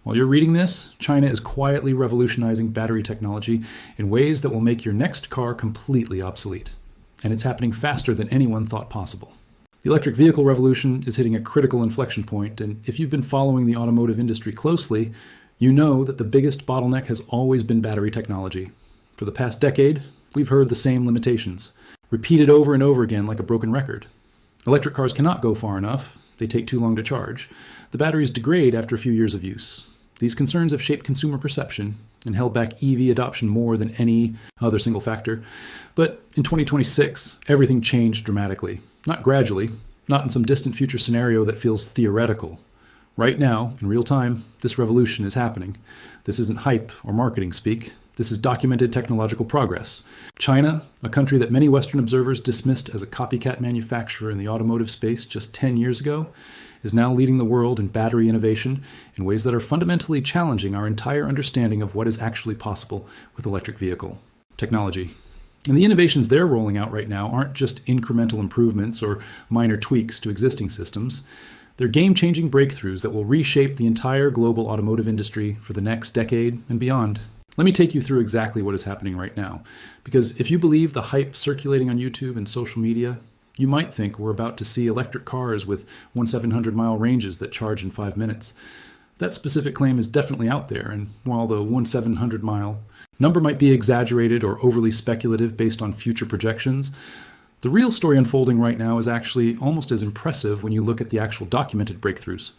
While you're reading this, China is quietly revolutionizing battery technology in ways that will make your next car completely obsolete. And it's happening faster than anyone thought possible. The electric vehicle revolution is hitting a critical inflection point, and if you've been following the automotive industry closely, you know that the biggest bottleneck has always been battery technology. For the past decade, we've heard the same limitations, repeated over and over again like a broken record. Electric cars cannot go far enough. They take too long to charge. The batteries degrade after a few years of use. These concerns have shaped consumer perception and held back EV adoption more than any other single factor. But in 2026, everything changed dramatically. Not gradually, not in some distant future scenario that feels theoretical. Right now, in real time, this revolution is happening. This isn't hype or marketing speak. This is documented technological progress. China, a country that many Western observers dismissed as a copycat manufacturer in the automotive space just 10 years ago, is now leading the world in battery innovation in ways that are fundamentally challenging our entire understanding of what is actually possible with electric vehicle technology. And the innovations they're rolling out right now aren't just incremental improvements or minor tweaks to existing systems. They're game-changing breakthroughs that will reshape the entire global automotive industry for the next decade and beyond. Let me take you through exactly what is happening right now, because if you believe the hype circulating on YouTube and social media, you might think we're about to see electric cars with 1,700-mile ranges that charge in 5 minutes. That specific claim is definitely out there, and while the 1,700-mile number might be exaggerated or overly speculative based on future projections, the real story unfolding right now is actually almost as impressive when you look at the actual documented breakthroughs.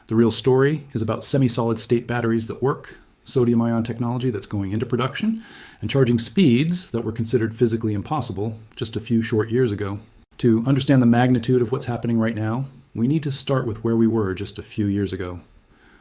The real story is about semi-solid state batteries that work, sodium-ion technology that's going into production, and charging speeds that were considered physically impossible just a few short years ago. To understand the magnitude of what's happening right now, we need to start with where we were just a few years ago.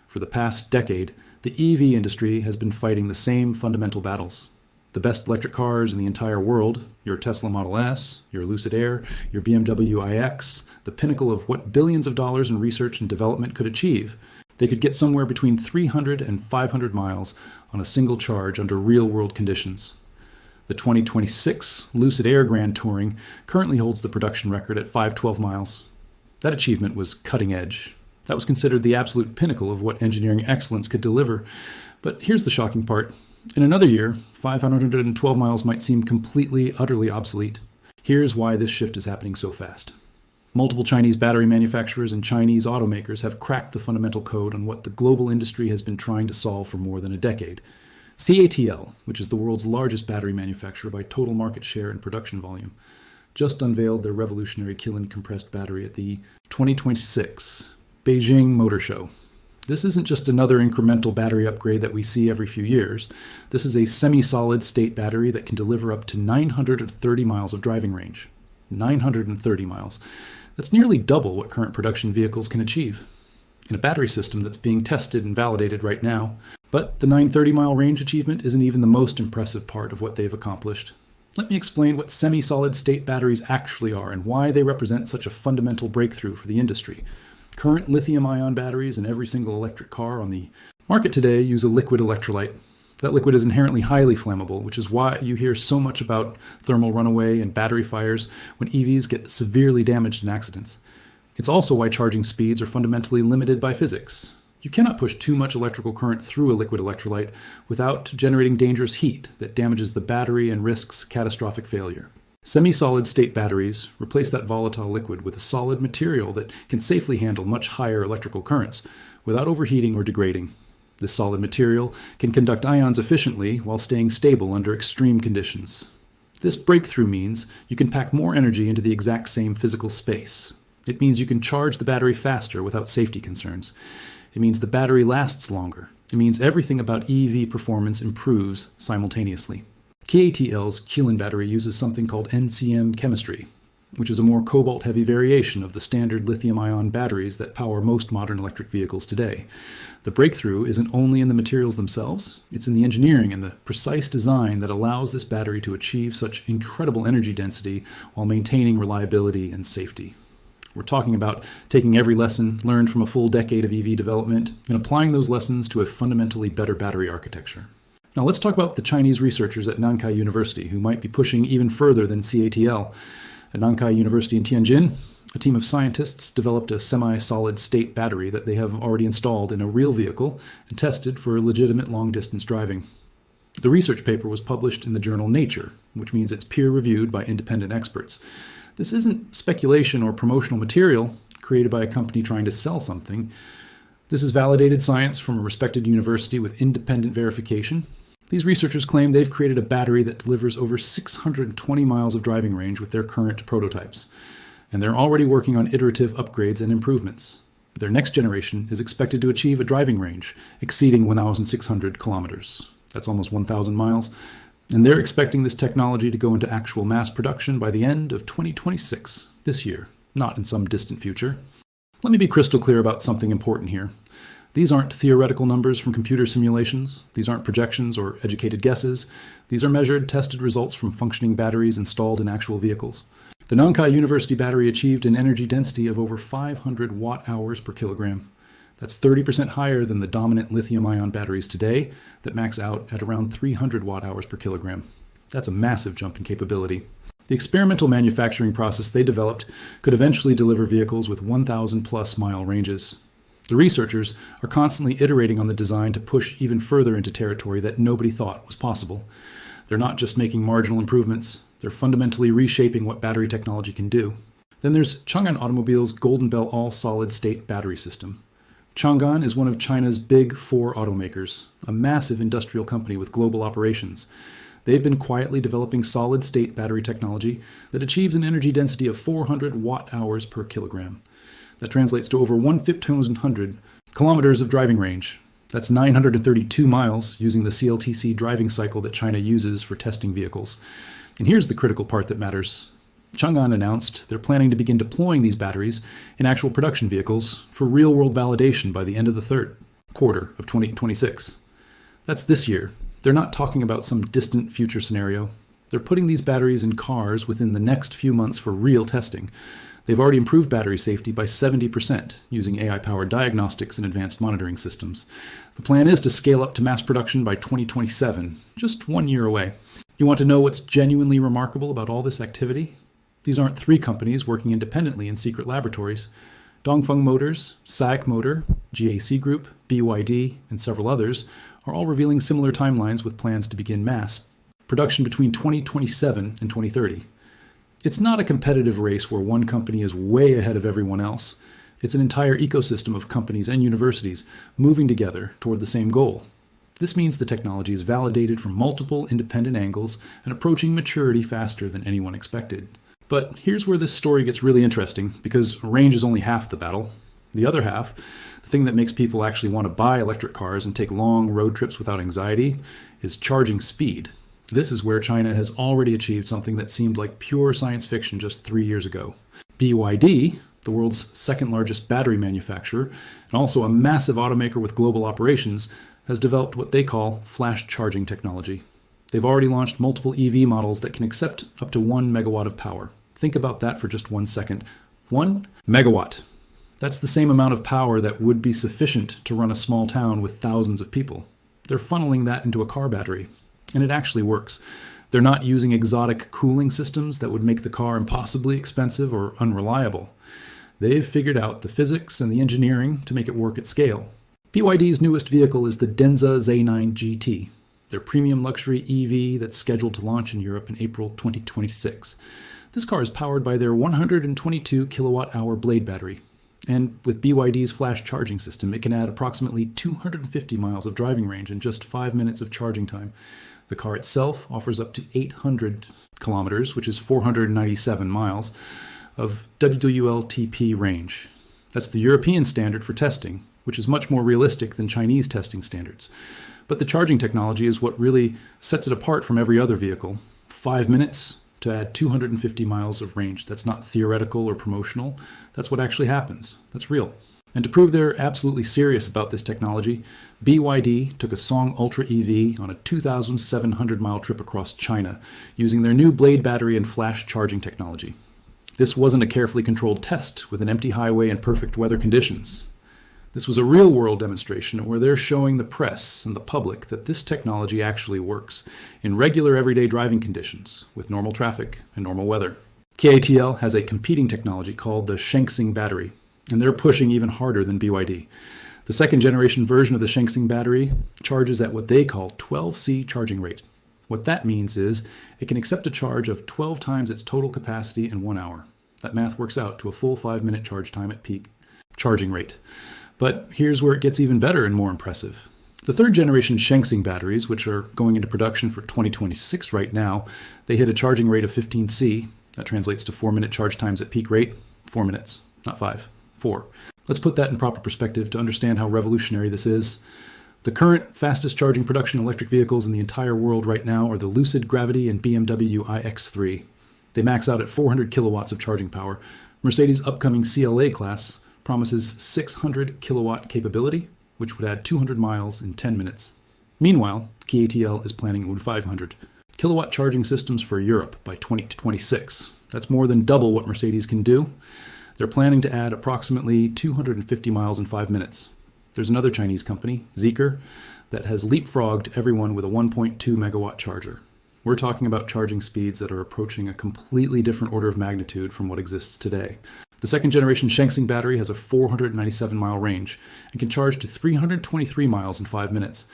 For the past decade, the EV industry has been fighting the same fundamental battles. The best electric cars in the entire world, your Tesla Model S, your Lucid Air, your BMW iX, the pinnacle of what billions of dollars in research and development could achieve, they could get somewhere between 300 and 500 miles on a single charge under real-world conditions. The 2026 Lucid Air Grand Touring currently holds the production record at 512 miles. That achievement was cutting edge. That was considered the absolute pinnacle of what engineering excellence could deliver. But here's the shocking part. In another year, 512 miles might seem completely, utterly obsolete. Here's why this shift is happening so fast. Multiple Chinese battery manufacturers and Chinese automakers have cracked the fundamental code on what the global industry has been trying to solve for more than a decade. CATL, which is the world's largest battery manufacturer by total market share and production volume, just unveiled their revolutionary Kiln compressed battery at the 2026 Beijing Motor Show. This isn't just another incremental battery upgrade that we see every few years. This is a semi-solid state battery that can deliver up to 930 miles of driving range. 930 miles. That's nearly double what current production vehicles can achieve. In a battery system that's being tested and validated right now. But the 930-mile range achievement isn't even the most impressive part of what they've accomplished. Let me explain what semi-solid state batteries actually are and why they represent such a fundamental breakthrough for the industry. Current lithium-ion batteries in every single electric car on the market today use a liquid electrolyte. That liquid is inherently highly flammable, which is why you hear so much about thermal runaway and battery fires when EVs get severely damaged in accidents. It's also why charging speeds are fundamentally limited by physics. You cannot push too much electrical current through a liquid electrolyte without generating dangerous heat that damages the battery and risks catastrophic failure. Semi-solid state batteries replace that volatile liquid with a solid material that can safely handle much higher electrical currents without overheating or degrading. This solid material can conduct ions efficiently while staying stable under extreme conditions. This breakthrough means you can pack more energy into the exact same physical space. It means you can charge the battery faster without safety concerns. It means the battery lasts longer. It means everything about EV performance improves simultaneously. CATL's Kiln battery uses something called NCM chemistry, which is a more cobalt-heavy variation of the standard lithium-ion batteries that power most modern electric vehicles today. The breakthrough isn't only in the materials themselves, it's in the engineering and the precise design that allows this battery to achieve such incredible energy density while maintaining reliability and safety. We're talking about taking every lesson learned from a full decade of EV development and applying those lessons to a fundamentally better battery architecture. Now let's talk about the Chinese researchers at Nankai University who might be pushing even further than CATL. At Nankai University in Tianjin, A team of scientists developed a semi-solid state battery that they have already installed in a real vehicle and tested for legitimate long-distance driving. The research paper was published in the journal Nature, which means it's peer-reviewed by independent experts. This isn't speculation or promotional material created by a company trying to sell something. This is validated science from a respected university with independent verification. These researchers claim they've created a battery that delivers over 620 miles of driving range with their current prototypes. And they're already working on iterative upgrades and improvements. Their next generation is expected to achieve a driving range exceeding 1,600 kilometers. That's almost 1,000 miles. And they're expecting this technology to go into actual mass production by the end of 2026, this year, not in some distant future. Let me be crystal clear about something important here. These aren't theoretical numbers from computer simulations. These aren't projections or educated guesses. These are measured, tested results from functioning batteries installed in actual vehicles. The Nankai University battery achieved an energy density of over 500 watt-hours per kilogram. That's 30% higher than the dominant lithium-ion batteries today that max out at around 300 watt-hours per kilogram. That's a massive jump in capability. The experimental manufacturing process they developed could eventually deliver vehicles with 1,000-plus mile ranges. The researchers are constantly iterating on the design to push even further into territory that nobody thought was possible. They're not just making marginal improvements, they're fundamentally reshaping what battery technology can do. Then there's Changan Automobile's Golden Bell all-solid-state battery system. Changan is one of China's big four automakers, a massive industrial company with global operations. They've been quietly developing solid-state battery technology that achieves an energy density of 400 watt-hours per kilogram. That translates to over 1,500 kilometers of driving range. That's 932 miles using the CLTC driving cycle that China uses for testing vehicles. And here's the critical part that matters. Changan announced they're planning to begin deploying these batteries in actual production vehicles for real-world validation by the end of the third quarter of 2026. That's this year. They're not talking about some distant future scenario. They're putting these batteries in cars within the next few months for real testing. They've already improved battery safety by 70% using AI-powered diagnostics and advanced monitoring systems. The plan is to scale up to mass production by 2027, just 1 year away. You want to know what's genuinely remarkable about all this activity? These aren't three companies working independently in secret laboratories. Dongfeng Motors, SAIC Motor, GAC Group, BYD, and several others are all revealing similar timelines with plans to begin mass production between 2027 and 2030. It's not a competitive race where one company is way ahead of everyone else. It's an entire ecosystem of companies and universities moving together toward the same goal. This means the technology is validated from multiple independent angles and approaching maturity faster than anyone expected. But here's where this story gets really interesting, because range is only half the battle. The other half, the thing that makes people actually want to buy electric cars and take long road trips without anxiety, is charging speed. This is where China has already achieved something that seemed like pure science fiction just 3 years ago. BYD, the world's second largest battery manufacturer, and also a massive automaker with global operations, has developed what they call flash charging technology. They've already launched multiple EV models that can accept up to 1 megawatt of power. Think about that for just 1 second. 1 megawatt. That's the same amount of power that would be sufficient to run a small town with thousands of people. They're funneling that into a car battery. And it actually works. They're not using exotic cooling systems that would make the car impossibly expensive or unreliable. They've figured out the physics and the engineering to make it work at scale. BYD's newest vehicle is the Denza Z9 GT, their premium luxury EV that's scheduled to launch in Europe in April 2026. This car is powered by their 122 kilowatt-hour Blade battery. And with BYD's flash charging system, it can add approximately 250 miles of driving range in just 5 minutes of charging time. The car itself offers up to 800 kilometers, which is 497 miles, of WLTP range. That's the European standard for testing, which is much more realistic than Chinese testing standards. But the charging technology is what really sets it apart from every other vehicle. 5 minutes to add 250 miles of range. That's not theoretical or promotional. That's what actually happens. That's real. And to prove they're absolutely serious about this technology, BYD took a Song Ultra EV on a 2,700-mile trip across China using their new Blade battery and flash charging technology. This wasn't a carefully controlled test with an empty highway and perfect weather conditions. This was a real-world demonstration where they're showing the press and the public that this technology actually works in regular everyday driving conditions with normal traffic and normal weather. KATL has a competing technology called the Shengsing battery, and they're pushing even harder than BYD. The second generation version of the Shengsing battery charges at what they call 12C charging rate. What that means is it can accept a charge of 12 times its total capacity in 1 hour. That math works out to a full 5-minute charge time at peak charging rate. But here's where it gets even better and more impressive. The third generation Shengsing batteries, which are going into production for 2026 right now, they hit a charging rate of 15C. That translates to 4-minute charge times at peak rate. 4 minutes, not 5, 4. Let's put that in proper perspective to understand how revolutionary this is. The current fastest charging production electric vehicles in the entire world right now are the Lucid Gravity and BMW iX3. They max out at 400 kilowatts of charging power. Mercedes' upcoming CLA class promises 600 kilowatt capability, which would add 200 miles in 10 minutes. Meanwhile, KATL is planning 500 kilowatt charging systems for Europe by 2026. That's more than double what Mercedes can do. They're planning to add approximately 250 miles in 5 minutes. There's another Chinese company, Zeekr, that has leapfrogged everyone with a 1.2 megawatt charger. We're talking about charging speeds that are approaching a completely different order of magnitude from what exists today. The second generation Shengsing battery has a 497-mile range and can charge to 323 miles in 5 minutes.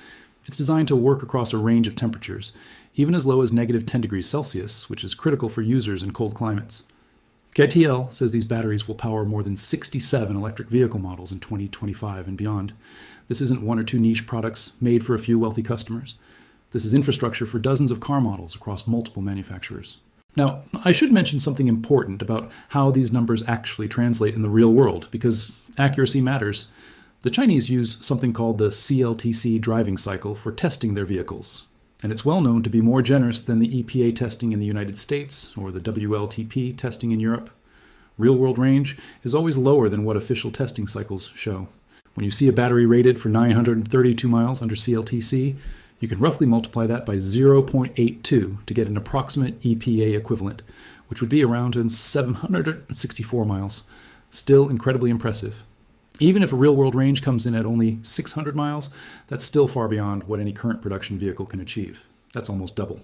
It's designed to work across a range of temperatures, even as low as negative 10 degrees Celsius, which is critical for users in cold climates. KATL says these batteries will power more than 67 electric vehicle models in 2025 and beyond. This isn't one or two niche products made for a few wealthy customers. This is infrastructure for dozens of car models across multiple manufacturers. Now, I should mention something important about how these numbers actually translate in the real world, because accuracy matters. The Chinese use something called the CLTC driving cycle for testing their vehicles. And it's well known to be more generous than the EPA testing in the United States or the WLTP testing in Europe. Real-world range is always lower than what official testing cycles show. When you see a battery rated for 932 miles under CLTC, you can roughly multiply that by 0.82 to get an approximate EPA equivalent, which would be around 764 miles. Still incredibly impressive. Even if a real-world range comes in at only 600 miles, that's still far beyond what any current production vehicle can achieve. That's almost double.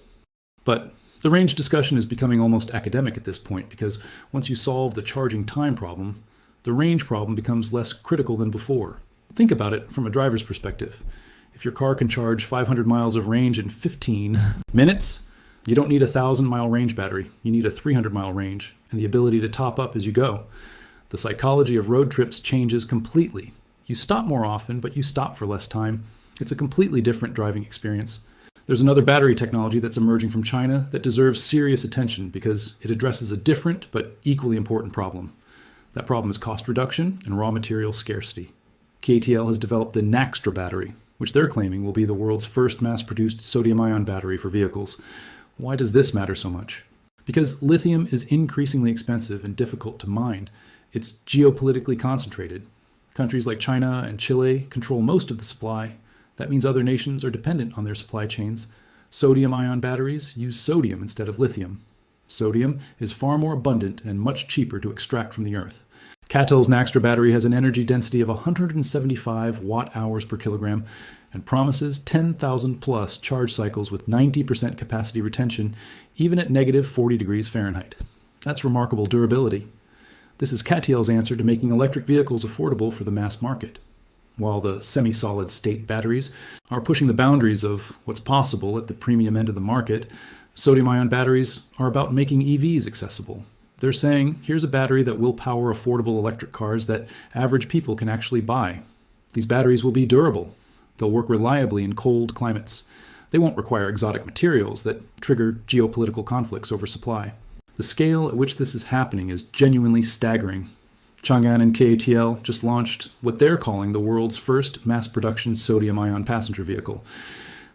But the range discussion is becoming almost academic at this point, because once you solve the charging time problem, the range problem becomes less critical than before. Think about it from a driver's perspective. If your car can charge 500 miles of range in 15 minutes, you don't need a 1,000-mile range battery. You need a 300-mile range and the ability to top up as you go. The psychology of road trips changes completely. You stop more often, but you stop for less time. It's a completely different driving experience. There's another battery technology that's emerging from China that deserves serious attention because it addresses a different but equally important problem. That problem is cost reduction and raw material scarcity. KATL has developed the Naxtra battery, which they're claiming will be the world's first mass-produced sodium-ion battery for vehicles. Why does this matter so much? Because lithium is increasingly expensive and difficult to mine. It's geopolitically concentrated. Countries like China and Chile control most of the supply. That means other nations are dependent on their supply chains. Sodium-ion batteries use sodium instead of lithium. Sodium is far more abundant and much cheaper to extract from the earth. KATL's Naxtra battery has an energy density of 175 watt-hours per kilogram and promises 10,000 plus charge cycles with 90% capacity retention, even at negative 40 degrees Fahrenheit. That's remarkable durability. This is KATL's answer to making electric vehicles affordable for the mass market. While the semi-solid state batteries are pushing the boundaries of what's possible at the premium end of the market, sodium-ion batteries are about making EVs accessible. They're saying, here's a battery that will power affordable electric cars that average people can actually buy. These batteries will be durable. They'll work reliably in cold climates. They won't require exotic materials that trigger geopolitical conflicts over supply. The scale at which this is happening is genuinely staggering. Chang'an and KATL just launched what they're calling the world's first mass-production sodium-ion passenger vehicle.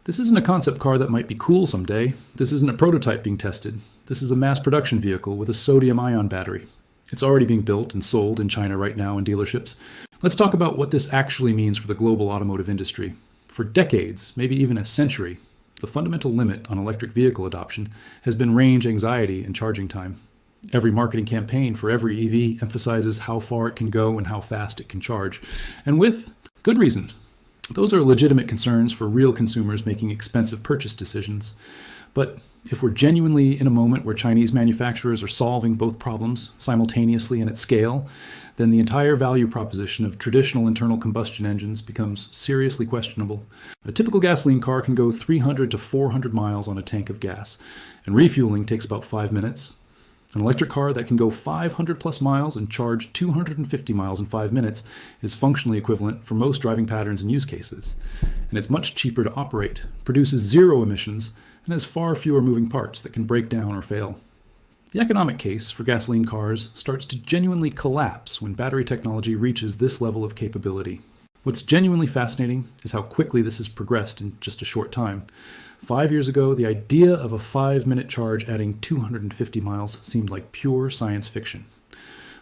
This isn't a concept car that might be cool someday. This isn't a prototype being tested. This is a mass-production vehicle with a sodium-ion battery. It's already being built and sold in China right now in dealerships. Let's talk about what this actually means for the global automotive industry. For decades, maybe even a century, the fundamental limit on electric vehicle adoption has been range anxiety and charging time. Every marketing campaign for every EV emphasizes how far it can go and how fast it can charge, and with good reason. Those are legitimate concerns for real consumers making expensive purchase decisions. But If we're genuinely in a moment where Chinese manufacturers are solving both problems simultaneously and at scale, then the entire value proposition of traditional internal combustion engines becomes seriously questionable. A typical gasoline car can go 300 to 400 miles on a tank of gas, and refueling takes about 5 minutes. An electric car that can go 500 plus miles and charge 250 miles in 5 minutes is functionally equivalent for most driving patterns and use cases. And it's much cheaper to operate, produces zero emissions, and has far fewer moving parts that can break down or fail. The economic case for gasoline cars starts to genuinely collapse when battery technology reaches this level of capability. What's genuinely fascinating is how quickly this has progressed in just a short time. 5 years ago, the idea of a 5-minute charge adding 250 miles seemed like pure science fiction.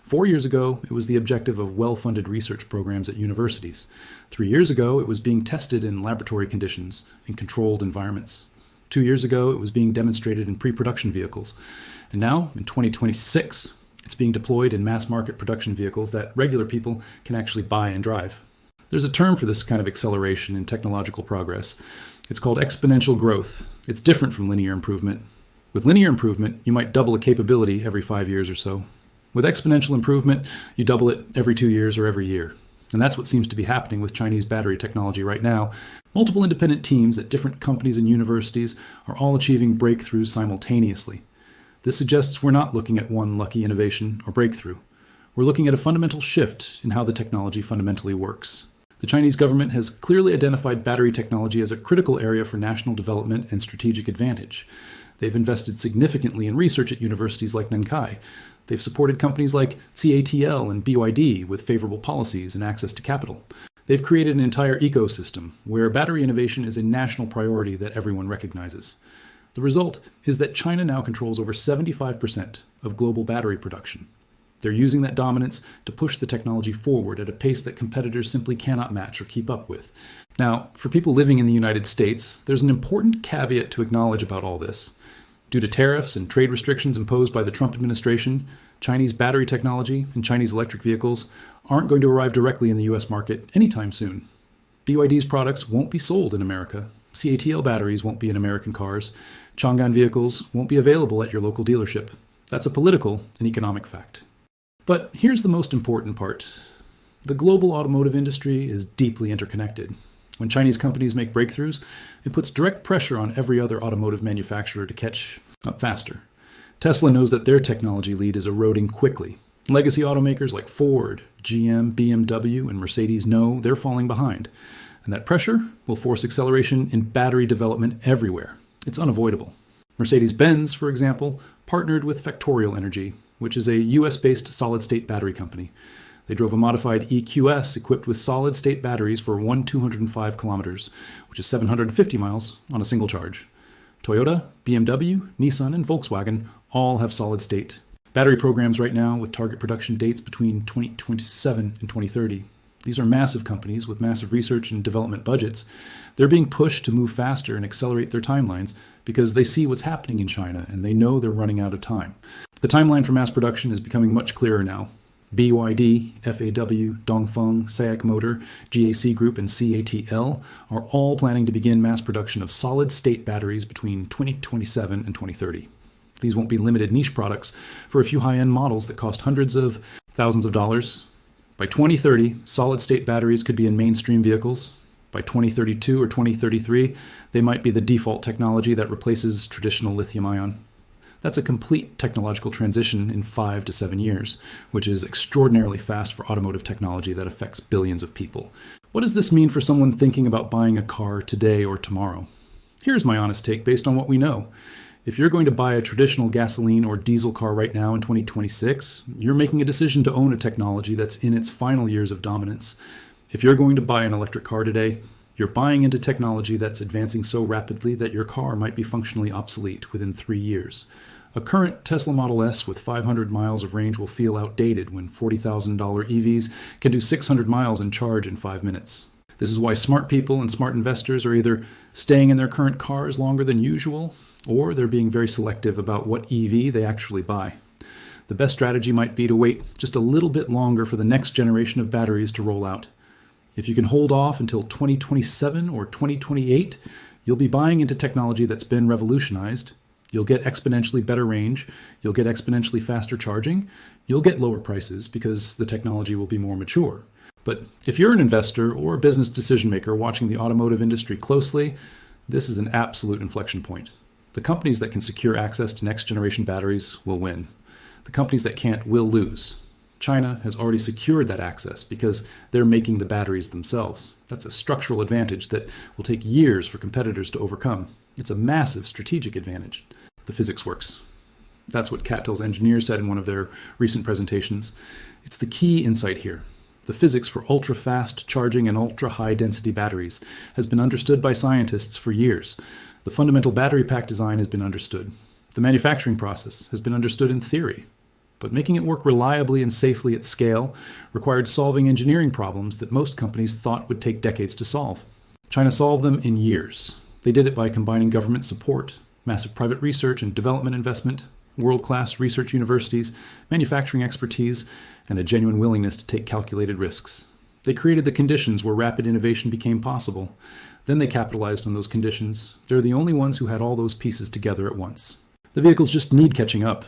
4 years ago, it was the objective of well-funded research programs at universities. 3 years ago, it was being tested in laboratory conditions in controlled environments. 2 years ago, it was being demonstrated in pre-production vehicles. And now, in 2026, it's being deployed in mass-market production vehicles that regular people can actually buy and drive. There's a term for this kind of acceleration in technological progress. It's called exponential growth. It's different from linear improvement. With linear improvement, you might double a capability every 5 years or so. With exponential improvement, you double it every 2 years or every year. And that's what seems to be happening with Chinese battery technology right now. Multiple independent teams at different companies and universities are all achieving breakthroughs simultaneously. This suggests we're not looking at one lucky innovation or breakthrough. We're looking at a fundamental shift in how the technology fundamentally works. The Chinese government has clearly identified battery technology as a critical area for national development and strategic advantage. They've invested significantly in research at universities like Nankai. They've supported companies like CATL and BYD with favorable policies and access to capital. They've created an entire ecosystem where battery innovation is a national priority that everyone recognizes. The result is that China now controls over 75% of global battery production. They're using that dominance to push the technology forward at a pace that competitors simply cannot match or keep up with. Now, for people living in the United States, there's an important caveat to acknowledge about all this. Due to tariffs and trade restrictions imposed by the Trump administration, Chinese battery technology and Chinese electric vehicles aren't going to arrive directly in the US market anytime soon. BYD's products won't be sold in America. CATL batteries won't be in American cars. Chang'an vehicles won't be available at your local dealership. That's a political and economic fact. But here's the most important part. The global automotive industry is deeply interconnected. When Chinese companies make breakthroughs, it puts direct pressure on every other automotive manufacturer to catch up faster. Tesla knows that their technology lead is eroding quickly. Legacy automakers like Ford, GM, BMW, and Mercedes know they're falling behind. And that pressure will force acceleration in battery development everywhere. It's unavoidable. Mercedes-Benz, for example, partnered with Factorial Energy, which is a US-based solid-state battery company. They drove a modified EQS equipped with solid-state batteries for 205 kilometers, which is 750 miles on a single charge. Toyota, BMW, Nissan, and Volkswagen all have solid-state battery programs right now with target production dates between 2027 and 2030. These are massive companies with massive research and development budgets. They're being pushed to move faster and accelerate their timelines because they see what's happening in China and they know they're running out of time. The timeline for mass production is becoming much clearer now. BYD, FAW, Dongfeng, SAIC Motor, GAC Group, and CATL are all planning to begin mass production of solid-state batteries between 2027 and 2030. These won't be limited niche products for a few high-end models that cost hundreds of thousands of dollars. By 2030, solid-state batteries could be in mainstream vehicles. By 2032 or 2033, they might be the default technology that replaces traditional lithium-ion. That's a complete technological transition in 5 to 7 years, which is extraordinarily fast for automotive technology that affects billions of people. What does this mean for someone thinking about buying a car today or tomorrow? Here's my honest take based on what we know. If you're going to buy a traditional gasoline or diesel car right now in 2026, you're making a decision to own a technology that's in its final years of dominance. If you're going to buy an electric car today, you're buying into technology that's advancing so rapidly that your car might be functionally obsolete within 3 years. A current Tesla Model S with 500 miles of range will feel outdated when $40,000 EVs can do 600 miles and charge in 5 minutes. This is why smart people and smart investors are either staying in their current cars longer than usual, or they're being very selective about what EV they actually buy. The best strategy might be to wait just a little bit longer for the next generation of batteries to roll out. If you can hold off until 2027 or 2028, you'll be buying into technology that's been revolutionized, You'll get exponentially better range, you'll get exponentially faster charging, you'll get lower prices because the technology will be more mature. But if you're an investor or a business decision maker watching the automotive industry closely, this is an absolute inflection point. The companies that can secure access to next generation batteries will win. The companies that can't will lose. China has already secured that access because they're making the batteries themselves. That's a structural advantage that will take years for competitors to overcome. It's a massive strategic advantage. The physics works. That's what CATL's engineers said in one of their recent presentations. It's the key insight here. The physics for ultra-fast charging and ultra-high density batteries has been understood by scientists for years. The fundamental battery pack design has been understood. The manufacturing process has been understood in theory. But making it work reliably and safely at scale required solving engineering problems that most companies thought would take decades to solve. China solved them in years. They did it by combining government support, massive private research and development investment, world-class research universities, manufacturing expertise, and a genuine willingness to take calculated risks. They created the conditions where rapid innovation became possible. Then they capitalized on those conditions. They're the only ones who had all those pieces together at once. The vehicles just need catching up.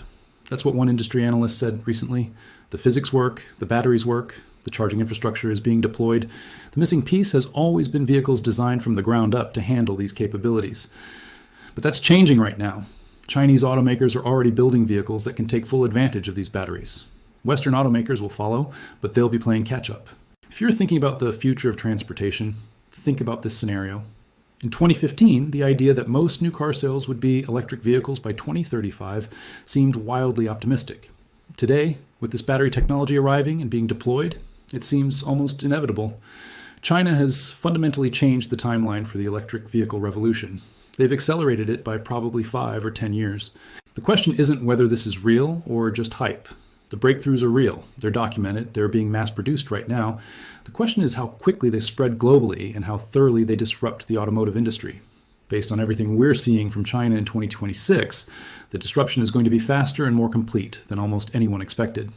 That's what one industry analyst said recently. The physics work, the batteries work, the charging infrastructure is being deployed. The missing piece has always been vehicles designed from the ground up to handle these capabilities. But that's changing right now. Chinese automakers are already building vehicles that can take full advantage of these batteries. Western automakers will follow, but they'll be playing catch-up. If you're thinking about the future of transportation, think about this scenario. In 2015, the idea that most new car sales would be electric vehicles by 2035 seemed wildly optimistic. Today, with this battery technology arriving and being deployed, it seems almost inevitable. China has fundamentally changed the timeline for the electric vehicle revolution. They've accelerated it by probably 5 or 10 years. The question isn't whether this is real or just hype. The breakthroughs are real. They're documented. They're being mass-produced right now. The question is how quickly they spread globally and how thoroughly they disrupt the automotive industry. Based on everything we're seeing from China in 2026, the disruption is going to be faster and more complete than almost anyone expected.